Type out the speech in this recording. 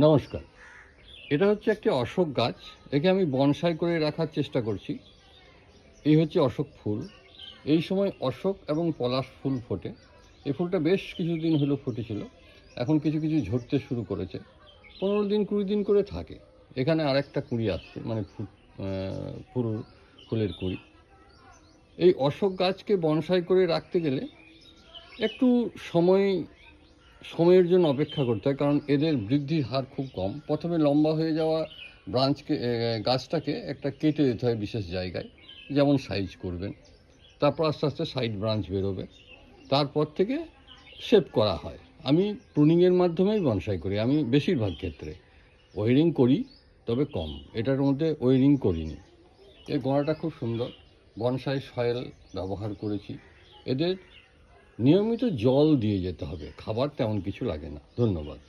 নমস্কার। এটা হচ্ছে একটি অশোক গাছ। একে আমি বনসাই করে রাখার চেষ্টা করছি। এই হচ্ছে অশোক ফুল। এই সময় অশোক এবং পলাশ ফুল ফোটে। এই ফুলটা বেশ কিছুদিন হলো ফুটেছিল। এখন কিছু কিছু ঝরতে শুরু করেছে। 15 দিন 20 দিন করে থাকে। এখানে আরেকটা কুঁড়ি আসছে, মানে পুরো ফুলের কুঁড়ি। এই অশোক গাছকে বনসাই করে রাখতে গেলে একটু সময়ের জন্য অপেক্ষা করতে হয়, কারণ এদের বৃদ্ধির হার খুব কম। প্রথমে লম্বা হয়ে যাওয়া গাছটাকে একটা কেটে দিতে হয় বিশেষ জায়গায়, যেমন সাইজ করবেন। তারপর আস্তে আস্তে সাইড ব্রাঞ্চ বেরোবে, তারপর থেকে শেপ করা হয়। আমি প্রুনিংয়ের মাধ্যমেই বনসাই করি। আমি বেশিরভাগ ক্ষেত্রে ওয়েরিং করি, তবে কম। এটার মধ্যে ওয়েরিং করিনি। এর গোড়াটা খুব সুন্দর। বনসাই সয়েল ব্যবহার করেছি। এদের নিয়মিত জল দিয়ে যেতে হবে, খাবার তেমন কিছু লাগে না। ধন্যবাদ।